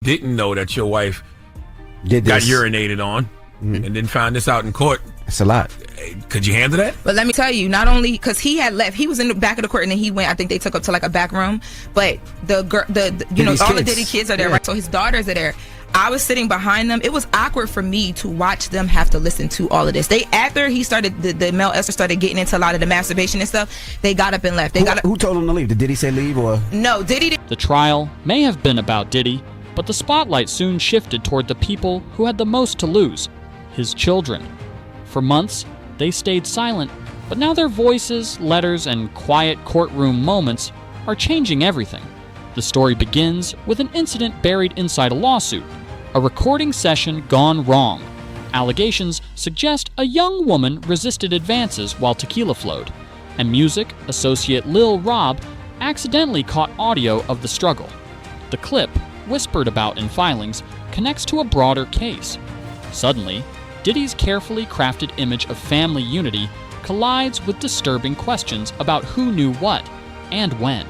didn't know that your wife Did got this. urinated on and then found this out in court. It's a lot. Could you handle that? But let me tell you, not only because he had left, he was in the back of the court, and then he went. I think they took up to like a back room. But the girl, you know, Diddy's all the kids. Diddy kids are there, Yeah. right? So his daughters are there. I was sitting behind them. It was awkward for me to watch them have to listen to all of this. After he started, the male Esther started getting into a lot of the masturbation and stuff. They got up and left. Who told him to leave? Did Diddy say leave or? No, Diddy. The trial may have been about Diddy, but the spotlight soon shifted toward the people who had the most to lose: his children. For months, they stayed silent, but now their voices, letters, and quiet courtroom moments are changing everything. The story begins with an incident buried inside a lawsuit, a recording session gone wrong. Allegations suggest a young woman resisted advances while tequila flowed, and music associate Lil Rob accidentally caught audio of the struggle. The clip, whispered about in filings, connects to a broader case. Suddenly, Diddy's carefully crafted image of family unity collides with disturbing questions about who knew what and when.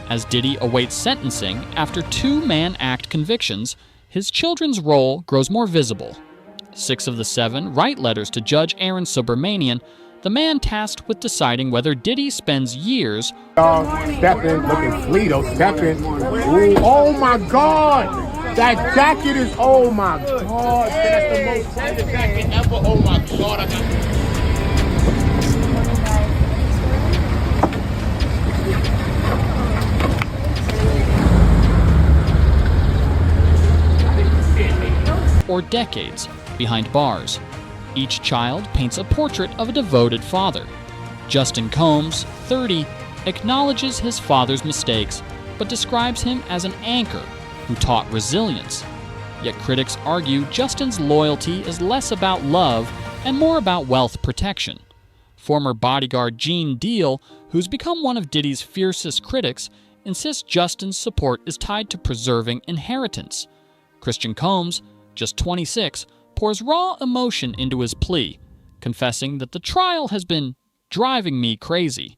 As Diddy awaits sentencing after 2 Mann Act convictions, his children's role grows more visible. 6 of the 7 write letters to Judge Aaron Subramanian, the man tasked with deciding whether Diddy spends years Step in, looking Fleeto, step in. Ooh, oh my God! That jacket is, oh my God! That's the most tighter jacket ever. Oh my God! I got or decades behind bars. Each child paints a portrait of a devoted father. Justin Combs, 30, acknowledges his father's mistakes, but describes him as an anchor who taught resilience. Yet critics argue Justin's loyalty is less about love and more about wealth protection. Former bodyguard Gene Deal, who's become one of Diddy's fiercest critics, insists Justin's support is tied to preserving inheritance. Christian Combs, just 26, pours raw emotion into his plea, confessing that the trial has been driving me crazy.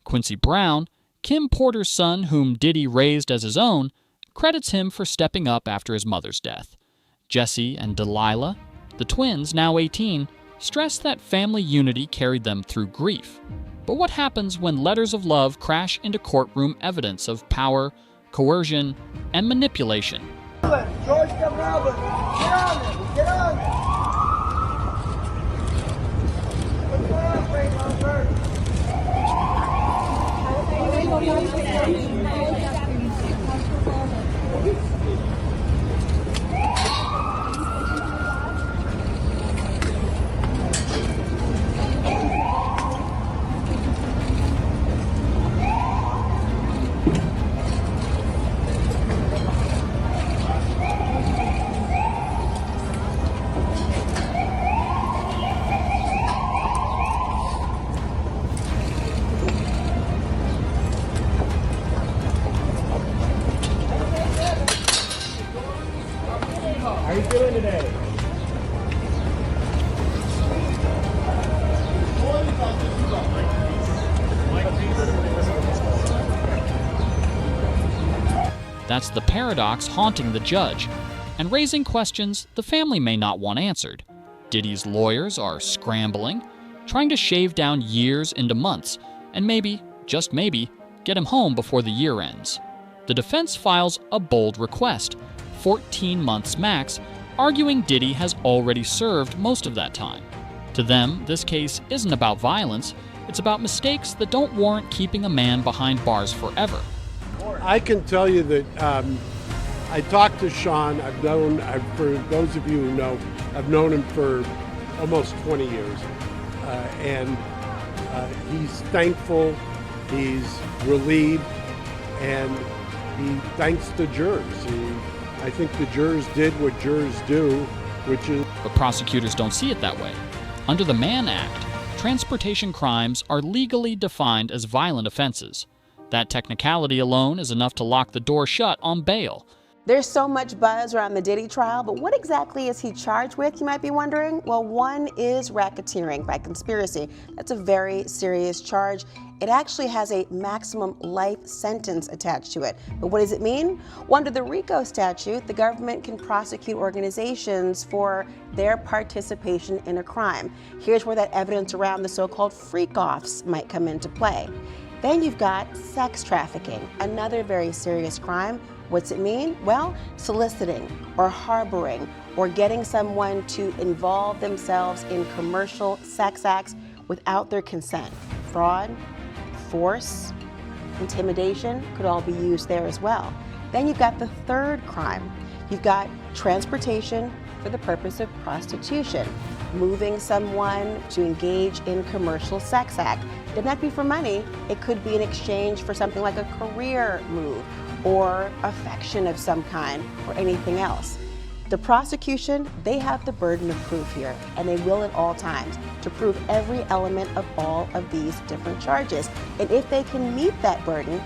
Quincy Brown, Kim Porter's son whom Diddy raised as his own, credits him for stepping up after his mother's death. Jesse and Delilah, the twins, now 18, stress that family unity carried them through grief. But what happens when letters of love crash into courtroom evidence of power, coercion, and manipulation? George Cabrera, get on it, get on it. What's going on, Frank Albert? How you doing today? That's the paradox haunting the judge, and raising questions the family may not want answered. Diddy's lawyers are scrambling, trying to shave down years into months, and maybe, just maybe, get him home before the year ends. The defense files a bold request, 14 months max, arguing Diddy has already served most of that time. To them, this case isn't about violence, it's about mistakes that don't warrant keeping a man behind bars forever. I can tell you that I talked to Sean. For those of you who know, I've known him for almost 20 years. And he's thankful, he's relieved, and he thanks the jurors. I think the jurors did what jurors do, which is... But prosecutors don't see it that way. Under the Mann Act, transportation crimes are legally defined as violent offenses. That technicality alone is enough to lock the door shut on bail. There's so much buzz around the Diddy trial, but what exactly is he charged with, you might be wondering? Well, one is racketeering by conspiracy. That's a very serious charge. It actually has a maximum life sentence attached to it. But what does it mean? Well, under the RICO statute, the government can prosecute organizations for their participation in a crime. Here's where that evidence around the so-called freak-offs might come into play. Then you've got sex trafficking, another very serious crime. What's it mean? Well, soliciting or harboring or getting someone to involve themselves in commercial sex acts without their consent. Fraud, force, intimidation could all be used there as well. Then you've got the third crime. You've got transportation for the purpose of prostitution, moving someone to engage in commercial sex act. Doesn't have to be for money. It could be in exchange for something like a career move or affection of some kind or anything else. The prosecution, they have the burden of proof here, and they will at all times, to prove every element of all of these different charges. And if they can meet that burden,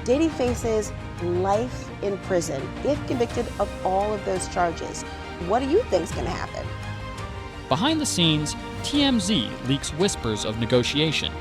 Diddy faces life in prison if convicted of all of those charges. What do you think is going to happen? Behind the scenes, TMZ leaks whispers of negotiation.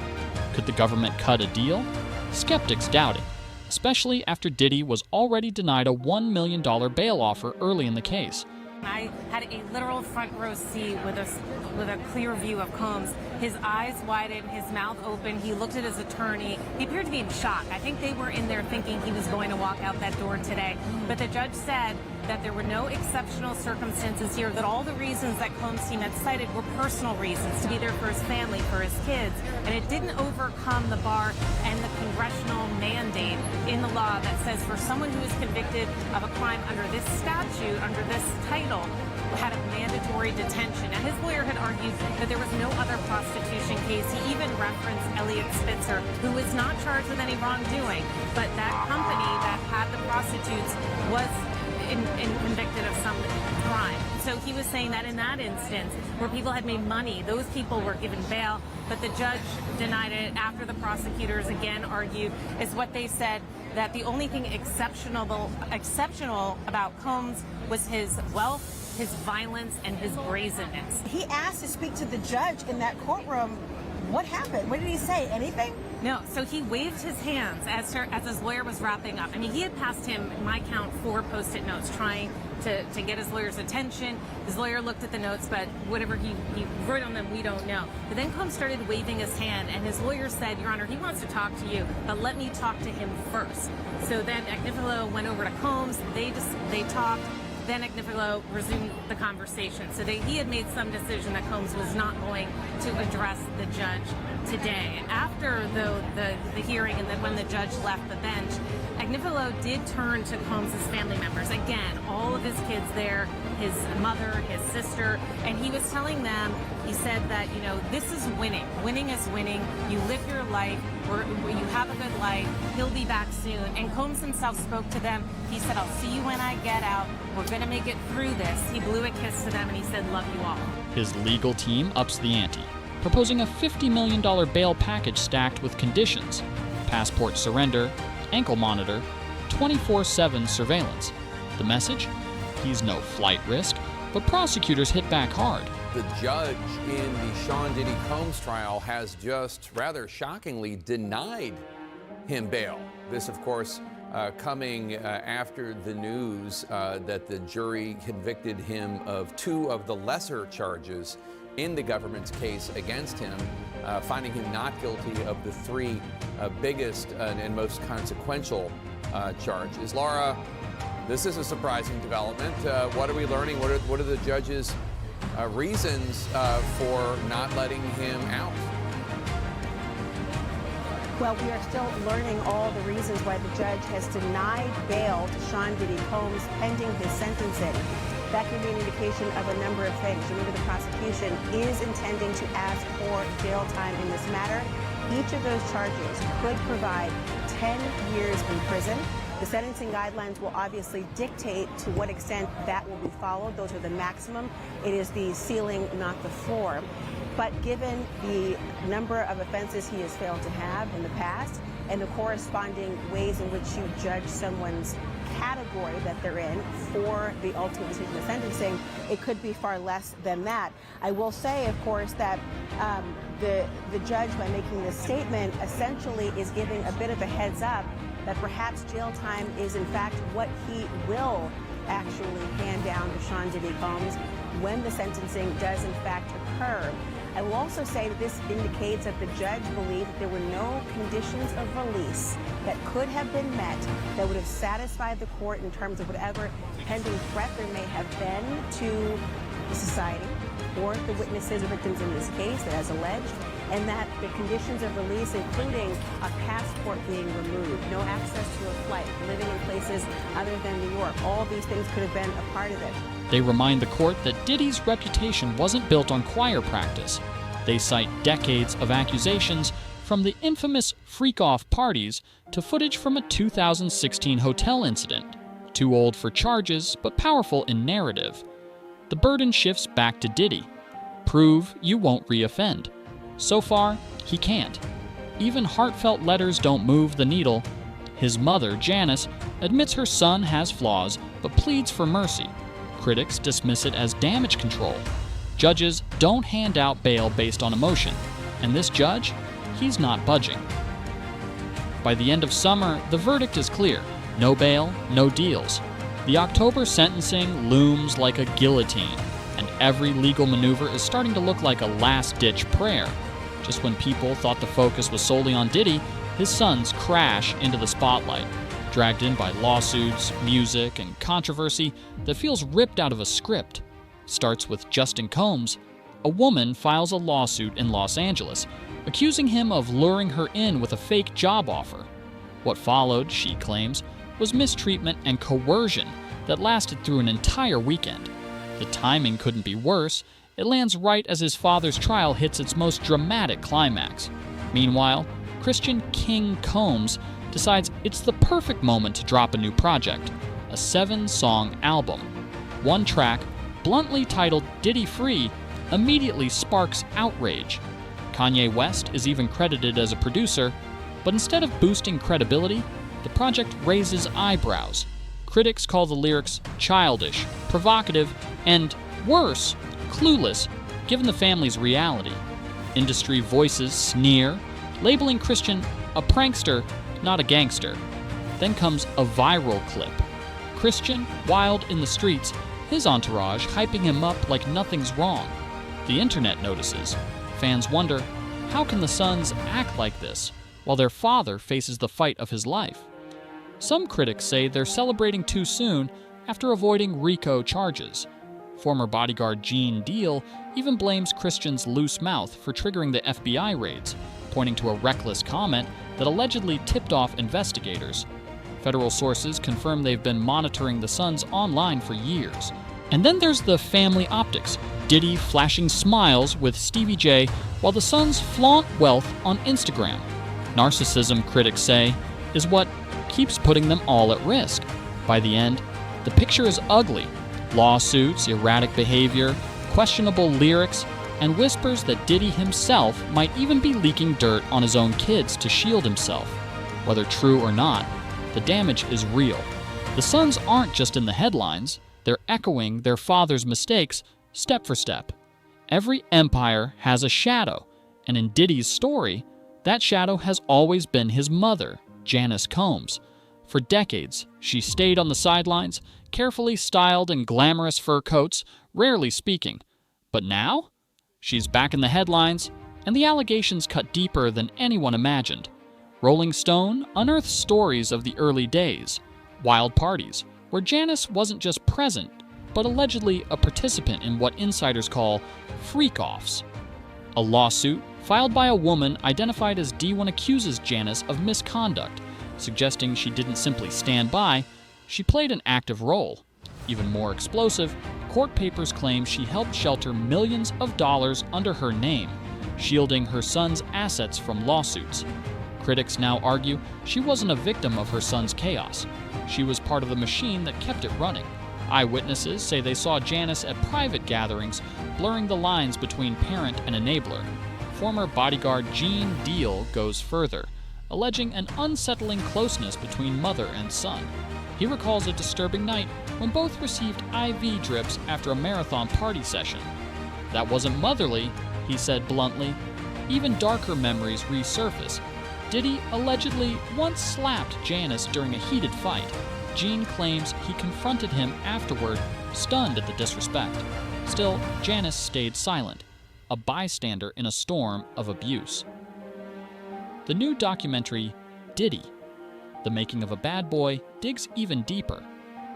Could the government cut a deal? Skeptics doubt it, especially after Diddy was already denied a $1 million bail offer early in the case. I had a literal front row seat with a clear view of Combs. His eyes widened, his mouth open. He looked at his attorney. He appeared to be in shock. I think they were in there thinking he was going to walk out that door today. But the judge said that there were no exceptional circumstances here, that all the reasons that Combs' team had cited were personal reasons, to be there for his family, for his kids. And it didn't overcome the bar and the congressional mandate in the law that says for someone who is convicted of a crime under this statute, under this title, had a mandatory detention. And his lawyer had argued that there was no other prostitution case. He even referenced Elliot Spitzer, who was not charged with any wrongdoing, but that company that had the prostitutes was convicted of some crime. So he was saying that in that instance, where people had made money, those people were given bail, but the judge denied it after the prosecutors again argued, is what they said, that the only thing exceptional about Combs was his wealth, his violence, and his brazenness. He asked to speak to the judge in that courtroom. What happened? What did he say? Anything? No, so he waved his hands as his lawyer was wrapping up. I mean, he had passed him, in my count, 4 Post-it notes trying to get his lawyer's attention. His lawyer looked at the notes, but whatever he wrote on them, we don't know. But then Combs started waving his hand, and his lawyer said, Your Honor, he wants to talk to you, but let me talk to him first. So then Agnifilo went over to Combs. They talked. Then Agnifilo resumed the conversation. So he had made some decision that Combs was not going to address the judge today. After the hearing and then when the judge left the bench, Agnifilo did turn to Combs' family members. Again, all of his kids there, his mother, his sister, and he was telling them, he said that, this is winning. Winning is winning. You live your life, you have a good life. He'll be back soon. And Combs himself spoke to them. He said, I'll see you when I get out. We're going to make it through this. He blew a kiss to them and he said, love you all. His legal team ups the ante, proposing a $50 million bail package stacked with conditions: passport surrender, ankle monitor, 24/7 surveillance. The message? He's no flight risk, but prosecutors hit back hard. The judge in the Sean Diddy Combs trial has just rather shockingly denied him bail. This, of course, coming after the news that the jury convicted him of 2 of the lesser charges in the government's case against him, finding him not guilty of the 3 biggest and most consequential charges. Laura, this is a surprising development. What are we learning? What are the judge's reasons for not letting him out? Well, we are still learning all the reasons why the judge has denied bail to Sean Diddy Combs pending his sentencing. That can be an indication of a number of things. Remember, the prosecution is intending to ask for jail time in this matter. Each of those charges could provide 10 years in prison. The sentencing guidelines will obviously dictate to what extent that will be followed. Those are the maximum. It is the ceiling, not the floor. But given the number of offenses he has failed to have in the past, and the corresponding ways in which you judge someone's category that they're in for the ultimate decision of sentencing, it could be far less than that. I will say, of course, that the judge, by making this statement, essentially is giving a bit of a heads up that perhaps jail time is in fact what he will actually hand down to Sean Diddy Combs when the sentencing does in fact occur. I will also say that this indicates that the judge believed that there were no conditions of release that could have been met that would have satisfied the court in terms of whatever pending threat there may have been to the society or the witnesses or victims in this case, that as alleged, and that the conditions of release, including a passport being removed, no access to a flight, living in places other than New York, all these things could have been a part of it. They remind the court that Diddy's reputation wasn't built on choir practice. They cite decades of accusations, from the infamous freak-off parties to footage from a 2016 hotel incident. Too old for charges, but powerful in narrative. The burden shifts back to Diddy. Prove you won't reoffend. So far, he can't. Even heartfelt letters don't move the needle. His mother, Janice, admits her son has flaws, but pleads for mercy. Critics dismiss it as damage control. Judges don't hand out bail based on emotion, and this judge, he's not budging. By the end of summer, the verdict is clear. No bail, no deals. The October sentencing looms like a guillotine, and every legal maneuver is starting to look like a last-ditch prayer. Just when people thought the focus was solely on Diddy, his sons crash into the spotlight, dragged in by lawsuits, music, and controversy that feels ripped out of a script. Starts with Justin Combs. A woman files a lawsuit in Los Angeles, accusing him of luring her in with a fake job offer. What followed, she claims, was mistreatment and coercion that lasted through an entire weekend. The timing couldn't be worse. It lands right as his father's trial hits its most dramatic climax. Meanwhile, Christian King Combs decides it's the perfect moment to drop a new project, a 7-song album. One track, bluntly titled Diddy Free, immediately sparks outrage. Kanye West is even credited as a producer, but instead of boosting credibility, the project raises eyebrows. Critics call the lyrics childish, provocative, and, worse, clueless, given the family's reality. Industry voices sneer, labeling Christian a prankster, not a gangster. Then comes a viral clip. Christian, wild in the streets, his entourage hyping him up like nothing's wrong. The internet notices. Fans wonder, how can the sons act like this while their father faces the fight of his life? Some critics say they're celebrating too soon after avoiding RICO charges. Former bodyguard Gene Deal even blames Christian's loose mouth for triggering the FBI raids, pointing to a reckless comment that allegedly tipped off investigators. Federal sources confirm they've been monitoring the sons online for years. And then there's the family optics. Diddy flashing smiles with Stevie J while the sons flaunt wealth on Instagram. Narcissism, critics say, is what keeps putting them all at risk. By the end, the picture is ugly. Lawsuits, erratic behavior, questionable lyrics, and whispers that Diddy himself might even be leaking dirt on his own kids to shield himself. Whether true or not, the damage is real. The sons aren't just in the headlines, they're echoing their father's mistakes step for step. Every empire has a shadow, and in Diddy's story, that shadow has always been his mother, Janice Combs. For decades, she stayed on the sidelines, carefully styled in glamorous fur coats, rarely speaking. But now, she's back in the headlines, and the allegations cut deeper than anyone imagined. Rolling Stone unearths stories of the early days, wild parties, where Janice wasn't just present, but allegedly a participant in what insiders call freak-offs. A lawsuit filed by a woman identified as D1 accuses Janice of misconduct, suggesting she didn't simply stand by, she played an active role. Even more explosive, court papers claim she helped shelter millions of dollars under her name, shielding her son's assets from lawsuits. Critics now argue she wasn't a victim of her son's chaos. She was part of the machine that kept it running. Eyewitnesses say they saw Janice at private gatherings, blurring the lines between parent and enabler. Former bodyguard Gene Deal goes further, alleging an unsettling closeness between mother and son. He recalls a disturbing night when both received IV drips after a marathon party session. That wasn't motherly, he said bluntly. Even darker memories resurface. Diddy allegedly once slapped Janice during a heated fight. Gene claims he confronted him afterward, stunned at the disrespect. Still, Janice stayed silent, a bystander in a storm of abuse. The new documentary, Diddy, The Making of a Bad Boy, digs even deeper.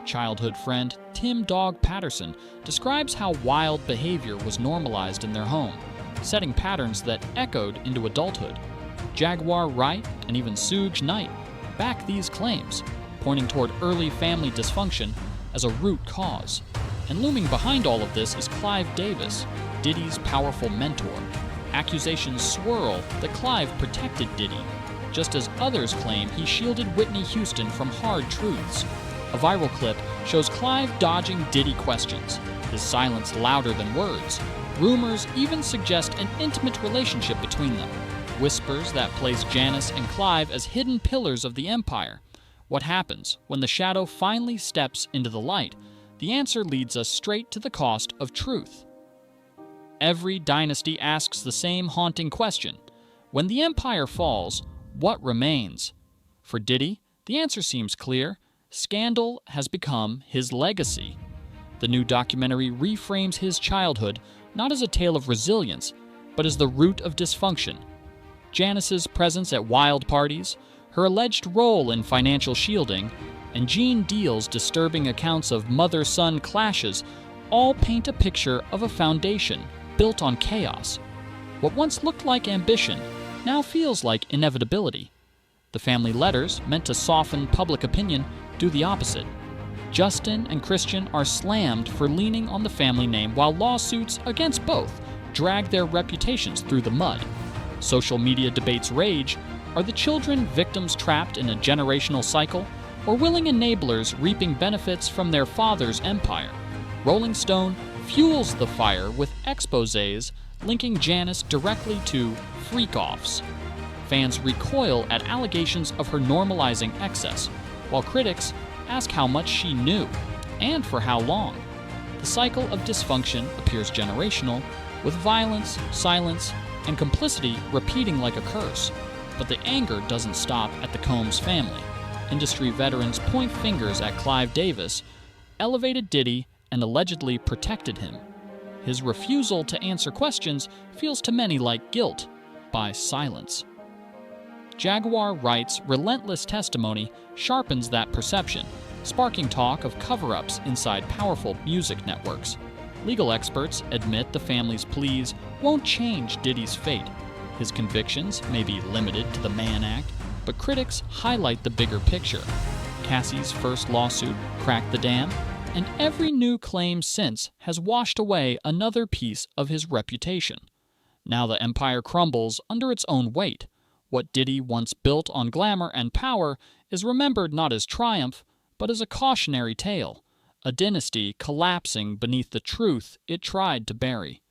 Childhood friend Tim Dog Patterson describes how wild behavior was normalized in their home, setting patterns that echoed into adulthood. Jaguar Wright and even Suge Knight back these claims, pointing toward early family dysfunction as a root cause. And looming behind all of this is Clive Davis, Diddy's powerful mentor. Accusations swirl that Clive protected Diddy, just as others claim he shielded Whitney Houston from hard truths. A viral clip shows Clive dodging Diddy questions, his silence louder than words. Rumors even suggest an intimate relationship between them. Whispers that place Janice and Clive as hidden pillars of the empire. What happens when the shadow finally steps into the light? The answer leads us straight to the cost of truth. Every dynasty asks the same haunting question. When the empire falls, what remains? For Diddy, the answer seems clear. Scandal has become his legacy. The new documentary reframes his childhood not as a tale of resilience, but as the root of dysfunction. Janice's presence at wild parties, her alleged role in financial shielding, and Gene Deal's disturbing accounts of mother-son clashes all paint a picture of a foundation built on chaos. What once looked like ambition now feels like inevitability. The family letters, meant to soften public opinion, do the opposite. Justin and Christian are slammed for leaning on the family name, while lawsuits against both drag their reputations through the mud. Social media debates rage. Are the children victims trapped in a generational cycle, or willing enablers reaping benefits from their father's empire? Rolling Stone fuels the fire with exposés linking Janice directly to freak-offs. Fans recoil at allegations of her normalizing excess, while critics ask how much she knew, and for how long. The cycle of dysfunction appears generational, with violence, silence, and complicity repeating like a curse. But the anger doesn't stop at the Combs family. Industry veterans point fingers at Clive Davis, elevated Diddy, and allegedly protected him. His refusal to answer questions feels to many like guilt by silence. Jaguar Wright's relentless testimony sharpens that perception, sparking talk of cover-ups inside powerful music networks. Legal experts admit the family's pleas won't change Diddy's fate. His convictions may be limited to the Mann Act, but critics highlight the bigger picture. Cassie's first lawsuit cracked the dam, and every new claim since has washed away another piece of his reputation. Now the empire crumbles under its own weight. What Diddy once built on glamour and power is remembered not as triumph, but as a cautionary tale, a dynasty collapsing beneath the truth it tried to bury.